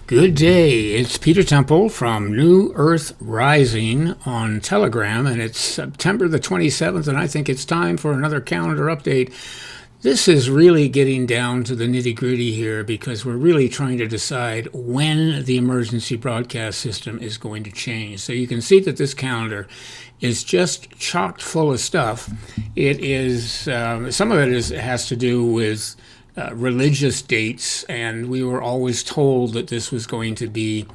Good day. It's Peter Temple from New Earth Rising on Telegram, and it's September the 27th, and I think it's time for another calendar update. This is really getting down to the nitty-gritty here because we're really trying to decide when the emergency broadcast system is going to change. So you can see that this calendar is just chocked full of stuff. It is some of it has to do with religious dates, and we were always told that this was going to be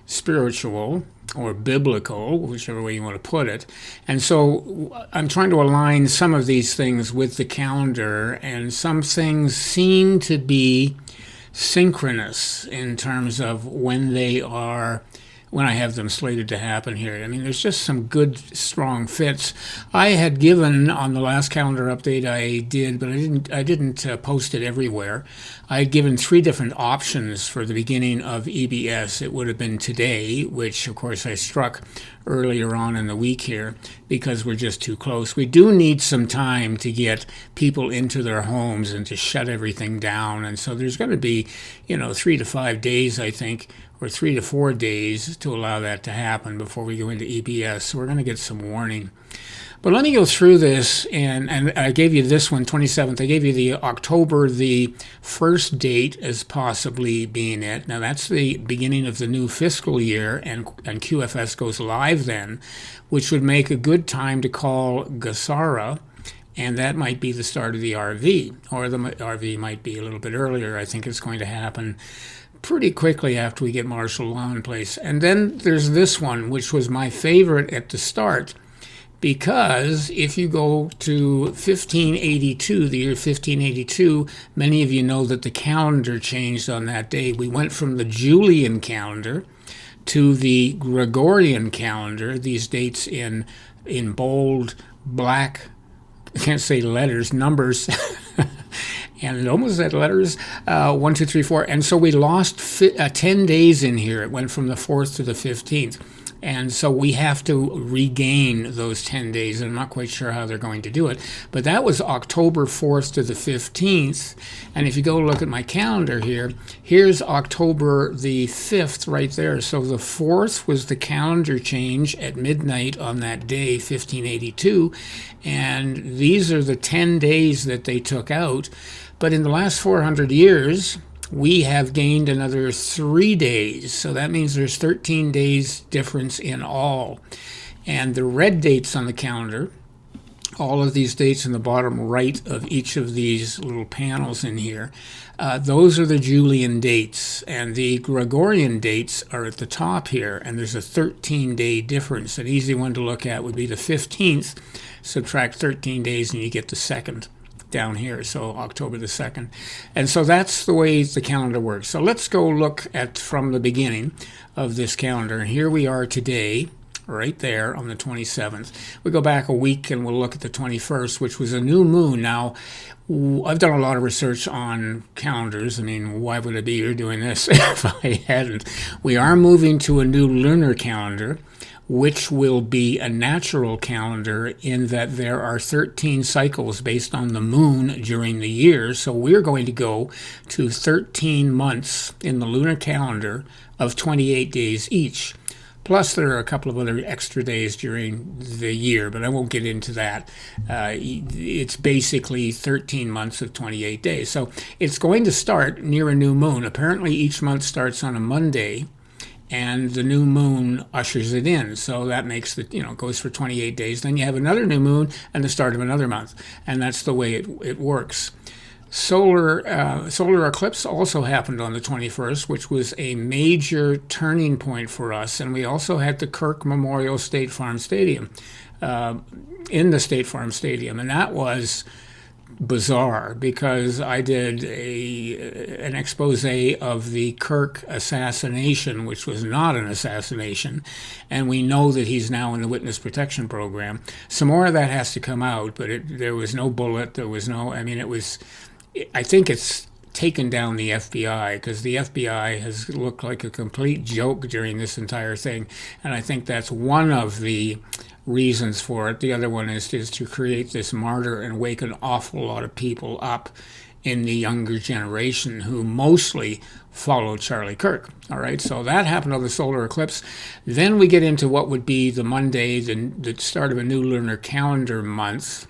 spiritual or biblical, whichever way you want to put it. And so I'm trying to align some of these things with the calendar, and some things seem to be synchronous in terms of when I have them slated to happen here. I mean, there's just some good, strong fits. I had given on the last calendar update I did, but I didn't post it everywhere. I had given 3 different options for the beginning of EBS. It would have been today, which of course I struck earlier on in the week here because we're just too close. We do need some time to get people into their homes and to shut everything down. And so there's going to be, 3 to 5 days, I think, or 3 to 4 days to allow that to happen before we go into EBS. So we're going to get some warning. But let me go through this, and I gave you this one, 27th. I gave you the October, the first date as possibly being it. Now, that's the beginning of the new fiscal year, and QFS goes live then, which would make a good time to call Gasara, and that might be the start of the RV, or the RV might be a little bit earlier. I think it's going to happen pretty quickly after we get martial law in place. And then there's this one, which was my favorite at the start, because if you go to 1582, the year 1582, many of you know that the calendar changed on that day. We went from the Julian calendar to the Gregorian calendar, these dates in bold, black, I can't say letters, numbers, and it almost said letters, 1, 2, 3, 4. And so we lost 10 days in here. It went from the 4th to the 15th. And so we have to regain those 10 days. And I'm not quite sure how they're going to do it. But that was October 4th to the 15th. And if you go look at my calendar here, here's October the 5th right there. So the 4th was the calendar change at midnight on that day, 1582. And these are the 10 days that they took out. But in the last 400 years, we have gained another 3 days. So that means there's 13 days difference in all. And the red dates on the calendar, all of these dates in the bottom right of each of these little panels in here, those are the Julian dates. And the Gregorian dates are at the top here. And there's a 13-day difference. An easy one to look at would be the 15th. Subtract 13 days and you get the 2nd. Down here, so October the 2nd. And so that's the way the calendar works. So let's go look at from the beginning of this calendar. And here we are today, right there on the 27th. We go back a week and we'll look at the 21st, which was a new moon. Now, I've done a lot of research on calendars. I mean, why would I be here doing this if I hadn't? We are moving to a new lunar calendar, which will be a natural calendar in that there are 13 cycles based on the moon during the year. So we're going to go to 13 months in the lunar calendar of 28 days each. Plus, there are a couple of other extra days during the year, but I won't get into that. It's basically 13 months of 28 days. So it's going to start near a new moon. Apparently, each month starts on a Monday, and the new moon ushers it in. So that makes goes for 28 days. Then you have another new moon and the start of another month. And that's the way it works. Solar eclipse also happened on the 21st, which was a major turning point for us. And we also had the Kirk Memorial State Farm Stadium, in the State Farm Stadium. And that was bizarre because I did an expose of the Kirk assassination, which was not an assassination, and we know that he's now in the witness protection program. Some more of that has to come out, but there was no bullet. There was no. I mean, I think it's taken down the FBI because the FBI has looked like a complete joke during this entire thing, and I think that's one of the reasons for it. The other one is to create this martyr and wake an awful lot of people up in the younger generation who mostly followed Charlie Kirk. All right, so that happened on the solar eclipse. Then we get into what would be the Monday, the start of a new lunar calendar month,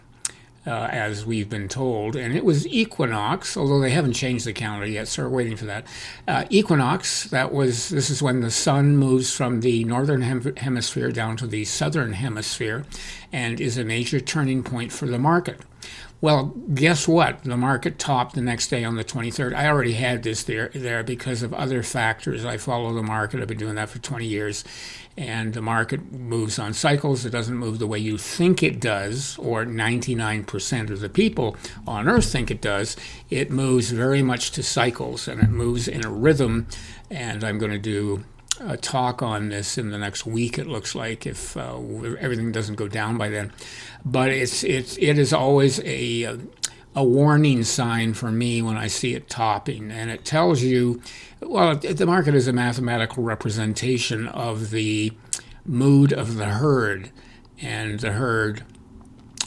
as we've been told, and it was Equinox, although they haven't changed the calendar yet, so we're waiting for that. Equinox, this is when the sun moves from the northern hemisphere down to the southern hemisphere and is a major turning point for the market. Well, guess what? The market topped the next day on the 23rd. I already had this there because of other factors. I follow the market. I've been doing that for 20 years. And the market moves on cycles. It doesn't move the way you think it does, or 99% of the people on Earth think it does. It moves very much to cycles, and it moves in a rhythm. And I'm going to do a talk on this in the next week, it looks like, if everything doesn't go down by then. But it is always a warning sign for me when I see it topping, and it tells you, well, the market is a mathematical representation of the mood of the herd, and the herd,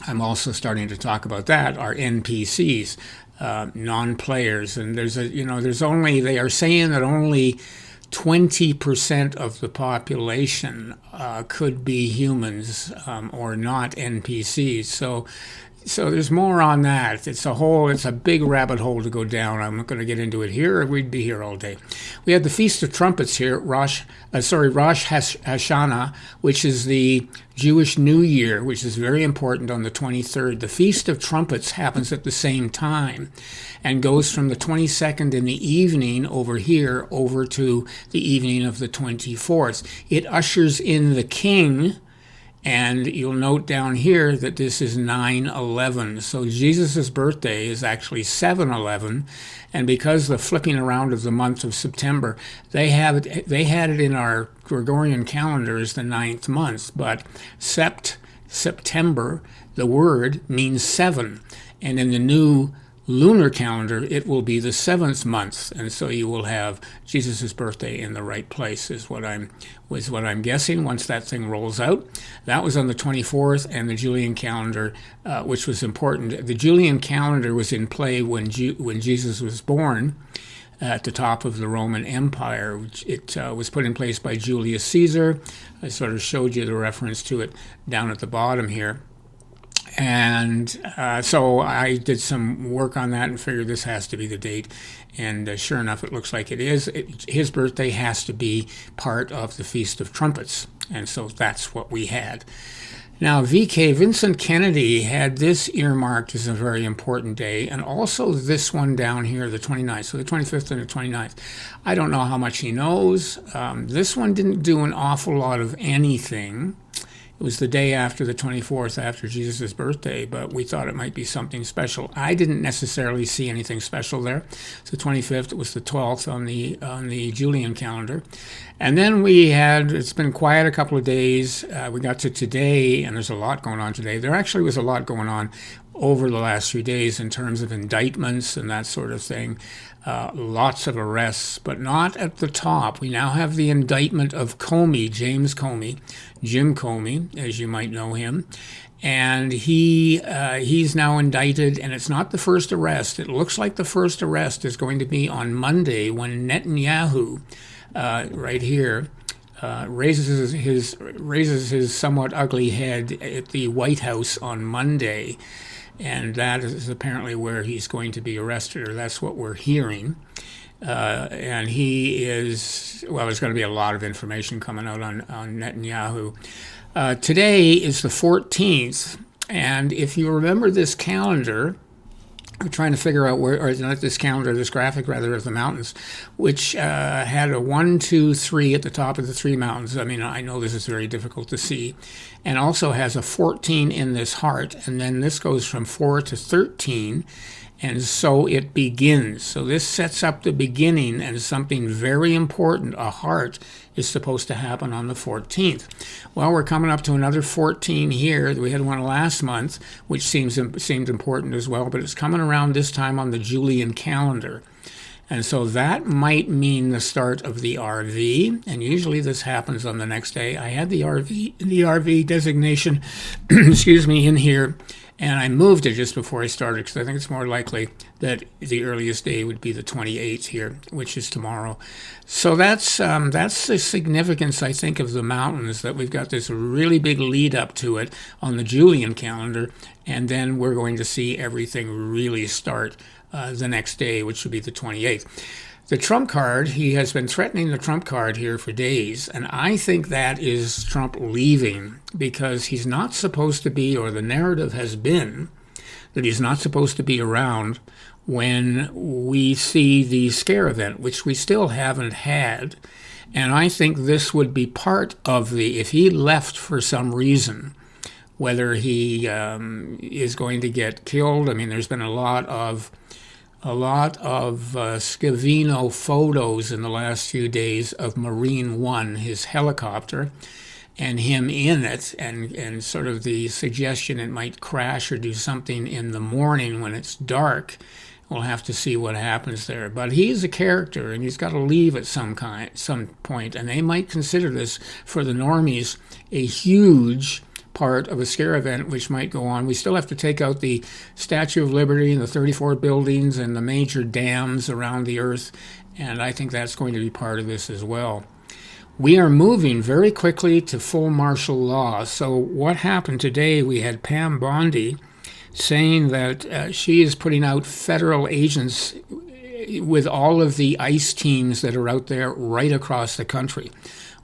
I'm also starting to talk about that, are NPCs, non-players, and they are saying that only 20% of the population could be humans or not NPCs. So there's more on that. It's a big rabbit hole to go down. I'm not going to get into it here, or we'd be here all day. We had the Feast of Trumpets here, Rosh Hashanah, which is the Jewish New Year, which is very important on the 23rd. The Feast of Trumpets happens at the same time and goes from the 22nd in the evening over here over to the evening of the 24th. It ushers in the king. And you'll note down here that this is 9/11. So Jesus' birthday is actually 7/11. And because the flipping around of the month of September, they had it in our Gregorian calendar as the 9th month. But September, the word, means 7. And in the new lunar calendar, it will be the 7th month, and so you will have Jesus' birthday in the right place, is what I'm guessing once that thing rolls out. That was on the 24th, and the Julian calendar, which was important. The Julian calendar was in play when Jesus was born at the top of the Roman Empire. It was put in place by Julius Caesar. I sort of showed you the reference to it down at the bottom here. And so I did some work on that and figured this has to be the date. And sure enough, it looks like it is. His birthday has to be part of the Feast of Trumpets. And so that's what we had. Now, Vincent Kennedy had this earmarked as a very important day, and also this one down here, the 29th, so the 25th and the 29th. I don't know how much he knows. This one didn't do an awful lot of anything. It was the day after the 24th, after Jesus' birthday, but we thought it might be something special. I didn't necessarily see anything special there. It's the 25th. It was the 12th on the Julian calendar. And then it's been quiet a couple of days. We got to today, and there's a lot going on today. There actually was a lot going on over the last few days in terms of indictments and that sort of thing. Lots of arrests, but not at the top. We now have the indictment of Comey, James Comey, Jim Comey, as you might know him. And he's now indicted, and it's not the first arrest. It looks like the first arrest is going to be on Monday when Netanyahu, right here, raises his somewhat ugly head at the White House on Monday. And that is apparently where he's going to be arrested, or that's what we're hearing. And there's going to be a lot of information coming out on Netanyahu. Today is the 14th, and if you remember this calendar, I'm trying to figure out this graphic rather, of the mountains, which had a 1, 2, 3 at the top of the three mountains. I mean, I know this is very difficult to see, and also has a 14 in this heart, and then this goes from 4 to 13, and so it begins. So this sets up the beginning, and something very important, a heart, is supposed to happen on the 14th. Well, we're coming up to another 14 here. We had one last month, which seemed important as well, but it's coming around this time on the Julian calendar. And so that might mean the start of the RV, and usually this happens on the next day. I had the RV designation, excuse me, in here And I moved it just before I started because I think it's more likely that the earliest day would be the 28th here, which is tomorrow. So that's the significance, I think, of the mountains, that we've got this really big lead up to it on the Julian calendar, and then we're going to see everything really start the next day, which would be the 28th. The Trump card, he has been threatening the Trump card here for days, and I think that is Trump leaving because he's not supposed to be, or the narrative has been that he's not supposed to be around when we see the scare event, which we still haven't had. And I think this would be part of if he left for some reason, whether he is going to get killed. I mean, there's been a lot of Scavino photos in the last few days of Marine One, his helicopter, and him in it, and sort of the suggestion it might crash or do something in the morning when it's dark. We'll have to see what happens there. But he's a character, and he's got to leave at some point, and they might consider this, for the normies, a huge part of a scare event which might go on. We still have to take out the Statue of Liberty and the 34 buildings and the major dams around the earth, and I think that's going to be part of this as well. We are moving very quickly to full martial law. So what happened today, we had Pam Bondi saying that she is putting out federal agents with all of the ICE teams that are out there right across the country.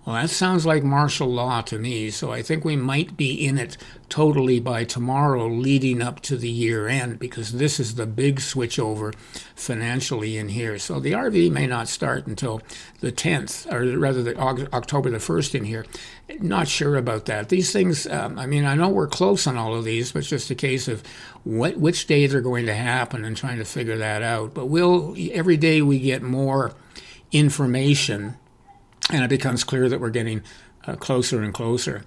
Well, that sounds like martial law to me, so I think we might be in it totally by tomorrow leading up to the year end, because this is the big switchover financially in here. So the RV may not start until the 10th, or rather October the 1st in here. Not sure about that. These things, I mean, I know we're close on all of these, but it's just a case of which day they're going to happen and trying to figure that out. But every day we get more information, and it becomes clear that we're getting closer and closer.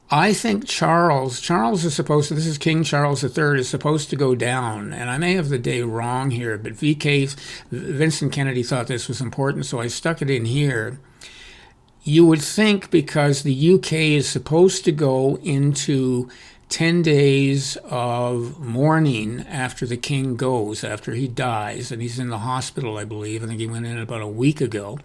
I think Charles is supposed to, this is King Charles III, is supposed to go down, and I may have the day wrong here, but Vincent Kennedy thought this was important, so I stuck it in here. You would think, because the UK is supposed to go into 10 days of mourning after the king goes, after he dies, and he's in the hospital, I believe. I think he went in about a week ago.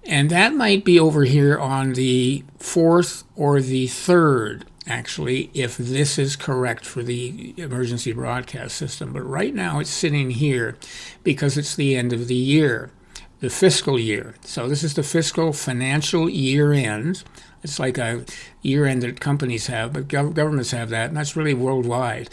And that might be over here on the 4th or the 3rd, actually, if this is correct for the emergency broadcast system. But right now it's sitting here because it's the end of the year, the fiscal year. So this is the fiscal financial year end. It's like a year end that companies have, but governments have that, and that's really worldwide.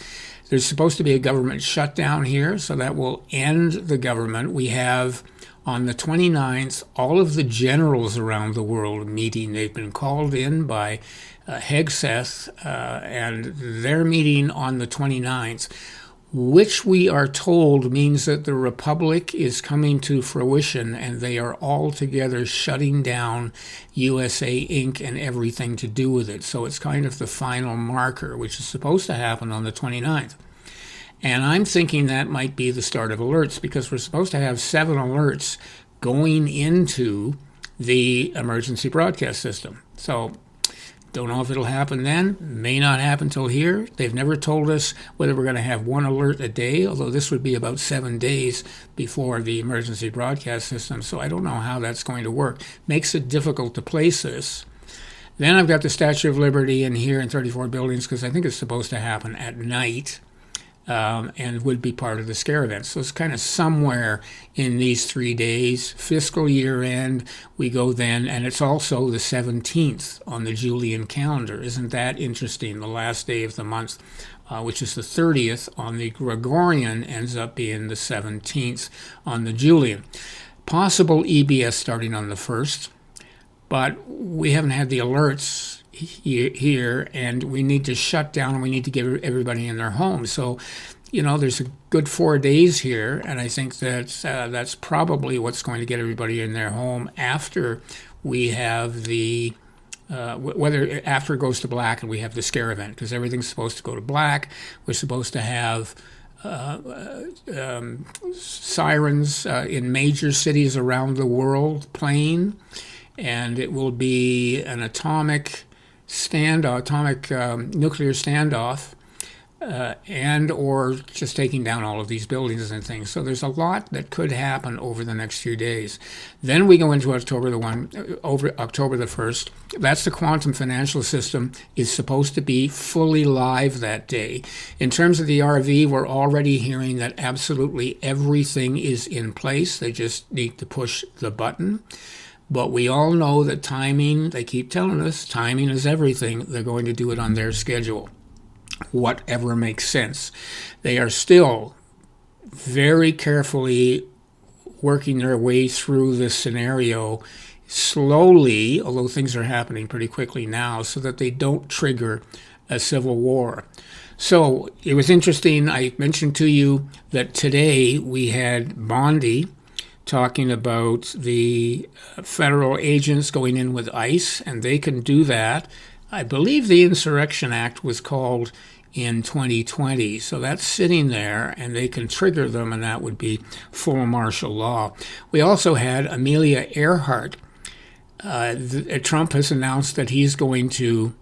There's supposed to be a government shutdown here, so that will end the government. We have on the 29th, all of the generals around the world meeting. They've been called in by Hegseth, and they're meeting on the 29th, which we are told means that the Republic is coming to fruition, and they are all together shutting down USA Inc. and everything to do with it. So it's kind of the final marker, which is supposed to happen on the 29th. And I'm thinking that might be the start of alerts, because we're supposed to have 7 alerts going into the emergency broadcast system. So don't know if it'll happen then. May not happen till here. They've never told us whether we're going to have 1 alert a day, although this would be about 7 days before the emergency broadcast system. So I don't know how that's going to work. Makes it difficult to place this. Then I've got the Statue of Liberty in here in 34 buildings, because I think it's supposed to happen at night. And would be part of the scare event. So it's kind of somewhere in these 3 days. Fiscal year end, we go then, and it's also the 17th on the Julian calendar. Isn't that interesting? The last day of the month, which is the 30th on the Gregorian, ends up being the 17th on the Julian. Possible EBS starting on the 1st, but we haven't had the alerts here, and we need to shut down, and we need to get everybody in their homes. So, there's a good 4 days here, and I think that that's probably what's going to get everybody in their home after we have the whether after it goes to black and we have the scare event, because everything's supposed to go to black. We're supposed to have sirens in major cities around the world playing, and it will be an nuclear standoff and or just taking down all of these buildings and things. So there's a lot that could happen over the next few days. Then we go into October the 1st. That's the quantum financial system is supposed to be fully live that day. In terms of the RV, we're already hearing that absolutely everything is in place. They just need to push the button. But we all know that timing, they keep telling us, timing is everything. They're going to do it on their schedule, whatever makes sense. They are still very carefully working their way through this scenario slowly, although things are happening pretty quickly now, so that they don't trigger a civil war. So it was interesting. I mentioned to you that today we had Bondi talking about the federal agents going in with ICE, and they can do that. I believe the Insurrection Act was called in 2020, so that's sitting there, and they can trigger them, and that would be full martial law. We also had Amelia Earhart. Trump has announced that he's going to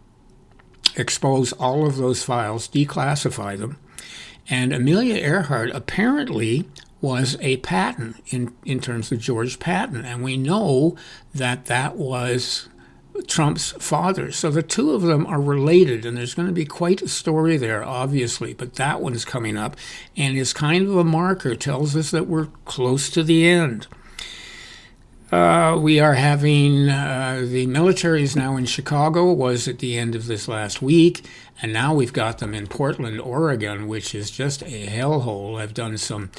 expose all of those files, declassify them, and Amelia Earhart apparently was a Patton in terms of George Patton, and we know that that was Trump's father. So the two of them are related, and there's going to be quite a story there, obviously, but that one's coming up and is kind of a marker, tells us that we're close to the end. We are having the military is now in Chicago, was at the end of this last week, and now we've got them in Portland, Oregon, which is just a hellhole. I've done some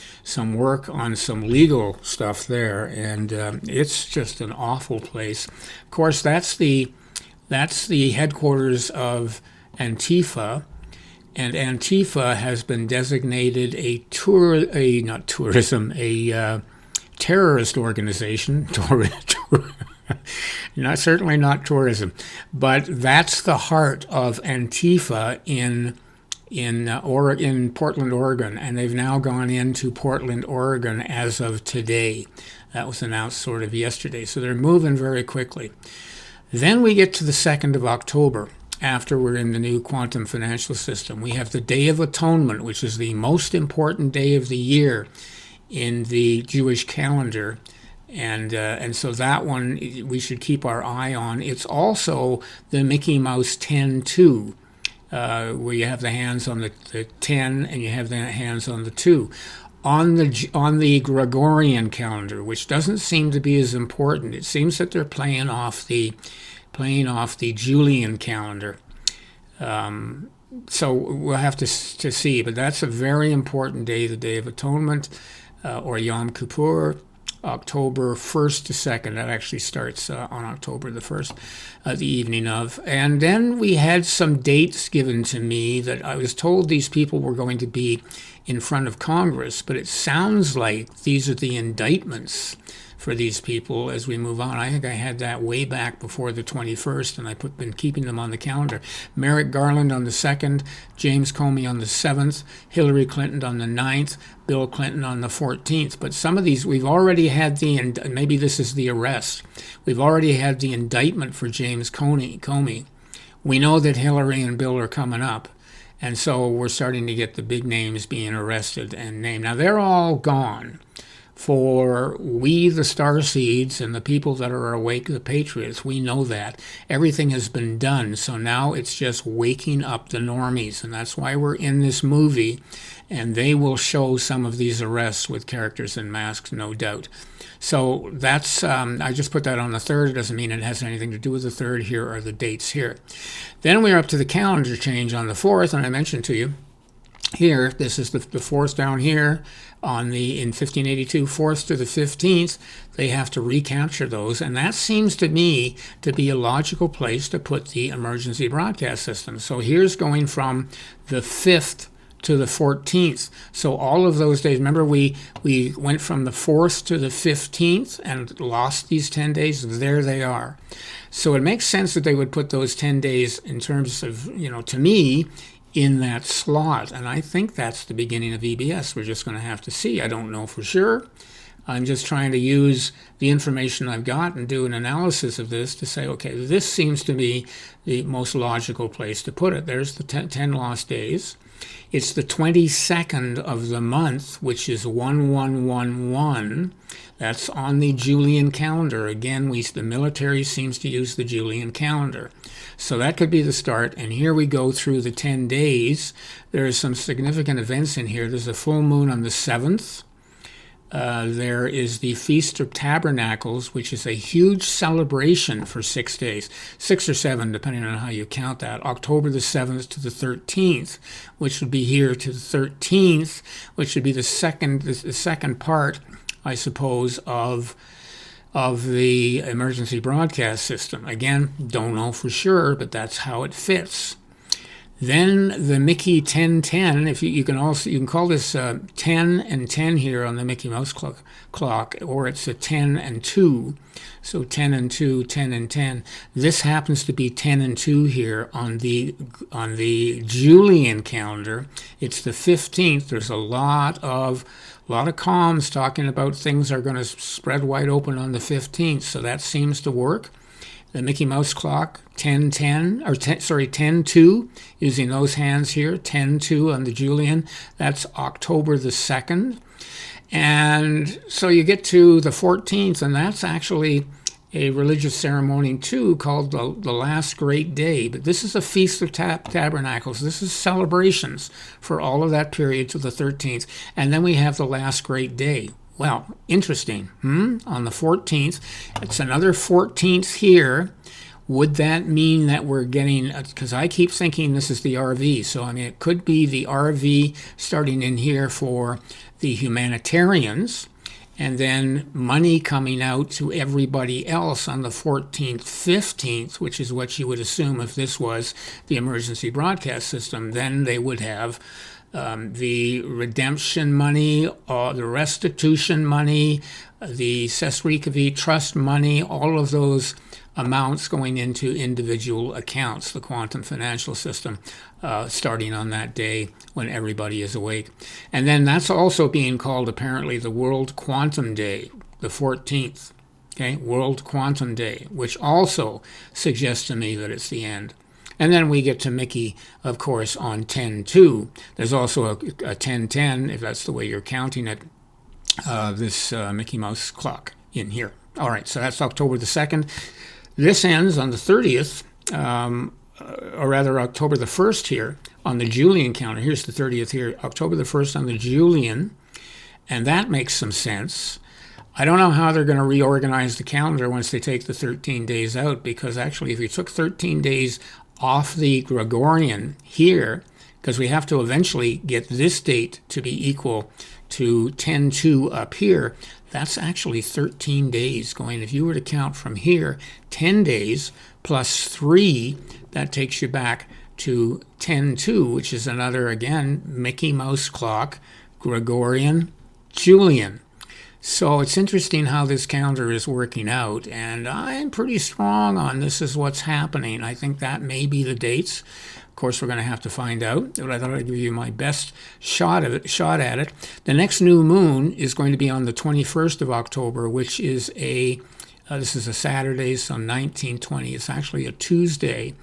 work on some legal stuff there, and it's just an awful place. Of course, that's the headquarters of Antifa. And Antifa has been designated a terrorist organization. Certainly not tourism, but that's the heart of Antifa in Portland, Oregon, and they've now gone into Portland, Oregon as of today. That was announced sort of yesterday, so they're moving very quickly. Then we get to the 2nd of October. After we're in the new quantum financial system, we have the Day of Atonement, which is the most important day of the year in the Jewish calendar, and so that one we should keep our eye on. It's also the Mickey Mouse 10-2, where you have the hands on the 10 and you have the hands on the 2. On the Gregorian calendar, which doesn't seem to be as important, it seems that they're playing off the Julian calendar. So we'll have to see, but that's a very important day, the Day of Atonement, or Yom Kippur, October 1st to 2nd. That actually starts on October the 1st, the evening of. And then we had some dates given to me that I was told these people were going to be in front of Congress, but it sounds like these are the indictments for these people as we move on. I think I had that way back before the 21st, and I've been keeping them on the calendar. Merrick Garland on the 2nd, James Comey on the 7th, Hillary Clinton on the 9th, Bill Clinton on the 14th. But some of these, we've already had maybe this is the arrest. We've already had the indictment for James Comey. We know that Hillary and Bill are coming up, and so we're starting to get the big names being arrested and named. Now, they're all gone. For we, the starseeds, and the people that are awake, the patriots, we know that. Everything has been done, so now it's just waking up the normies, and that's why we're in this movie, and they will show some of these arrests with characters in masks, no doubt. So that's, I just put that on the 3rd. It doesn't mean it has anything to do with the 3rd. Here are the dates here. Then we're up to the calendar change on the 4th, and I mentioned to you, here, this is the 4th down here in 1582, 4th to the 15th, they have to recapture those. And that seems to me to be a logical place to put the emergency broadcast system. So here's going from the 5th to the 14th. So all of those days, remember we went from the 4th to the 15th and lost these 10 days. There they are. So it makes sense that they would put those 10 days in terms of, to me, in that slot, and I think that's the beginning of EBS. We're just going to have to see. I don't know for sure. I'm just trying to use the information I've got and do an analysis of this to say, okay, this seems to be the most logical place to put it. There's the 10 lost days. It's the 22nd of the month, which is 1111. That's on the Julian calendar. Again, the military seems to use the Julian calendar. So that could be the start. And here we go through the 10 days. There's some significant events in here. There's a full moon on the 7th. There is the Feast of Tabernacles, which is a huge celebration for 6 days, 6 or 7, depending on how you count that. October the 7th to the 13th, which would be here to the 13th, which would be the second part, I suppose, of the emergency broadcast system. Again, don't know for sure, but that's how it fits. Then the Mickey 1010, if you can call this 10 and 10 here on the Mickey Mouse clock, or it's a 10 and 2. So 10 and 2, 10 and 10. This happens to be 10 and 2 here on the Julian calendar. It's the 15th. There's a lot of comms talking about things are going to spread wide open on the 15th. So that seems to work. The Mickey Mouse clock, 10-2, using those hands here, 10-2 on the Julian. That's October the 2nd. And so you get to the 14th, and that's actually a religious ceremony too called the Last Great Day. But this is a Feast of Tabernacles. This is celebrations for all of that period to the 13th. And then we have the Last Great Day. Well, interesting. On the 14th, it's another 14th here. Would that mean that we're getting, because I keep thinking this is the RV, so I mean it could be the RV starting in here for the humanitarians, and then money coming out to everybody else on the 14th, 15th, which is what you would assume if this was the emergency broadcast system. Then they would have the redemption money, the restitution money, the Sesrikavit trust money, all of those amounts going into individual accounts, the quantum financial system, starting on that day when everybody is awake. And then that's also being called apparently the World Quantum Day, the 14th, okay, World Quantum Day, which also suggests to me that it's the end. And then we get to Mickey, of course, on 10-2. There's also a 10-10, if that's the way you're counting it, this Mickey Mouse clock in here. All right, so that's October the 2nd. This ends on the 30th, or rather October the 1st here on the Julian calendar. Here's the 30th here, October the 1st on the Julian, and that makes some sense. I don't know how they're going to reorganize the calendar once they take the 13 days out, because actually if you took 13 days off the Gregorian here, because we have to eventually get this date to be equal to 10-2 up here, that's actually 13 days going. If you were to count from here, 10 days plus 3, that takes you back to 10-2, which is another, again, Mickey Mouse clock, Gregorian, Julian. So it's interesting how this calendar is working out, and I'm pretty strong on this is what's happening. I think that may be the dates. Of course, we're going to have to find out, but I thought I'd give you my best shot at it. The next new moon is going to be on the 21st of October, which is this is a Saturday, so 1920. It's actually a Tuesday.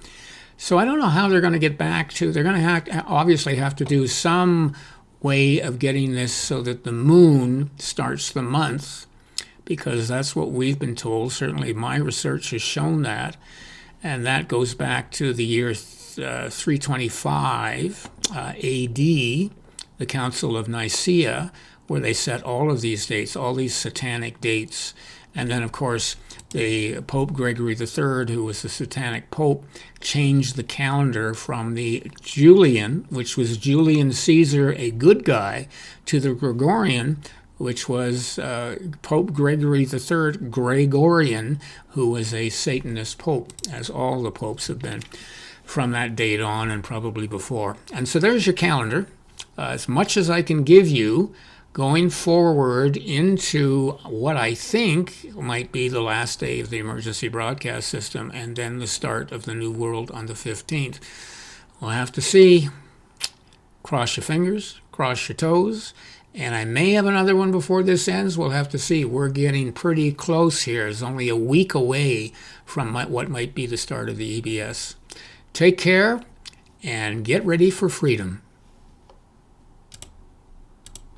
So I don't know how they're going to get back to, they're going to obviously have to do some way of getting this so that the moon starts the month, because that's what we've been told. Certainly my research has shown that, and that goes back to the year 325 AD, the Council of Nicaea, where they set all of these dates, all these satanic dates. And then, of course, the Pope Gregory III, who was the satanic pope, changed the calendar from the Julian, which was Julian Caesar, a good guy, to the Gregorian, which was Pope Gregory III, Gregorian, who was a Satanist pope, as all the popes have been from that date on and probably before. And so there's your calendar. As much as I can give you going forward into what I think might be the last day of the emergency broadcast system, and then the start of the new world on the 15th. We'll have to see. Cross your fingers, cross your toes, and I may have another one before this ends. We'll have to see. We're getting pretty close here. It's only a week away from what might be the start of the EBS. Take care and get ready for freedom.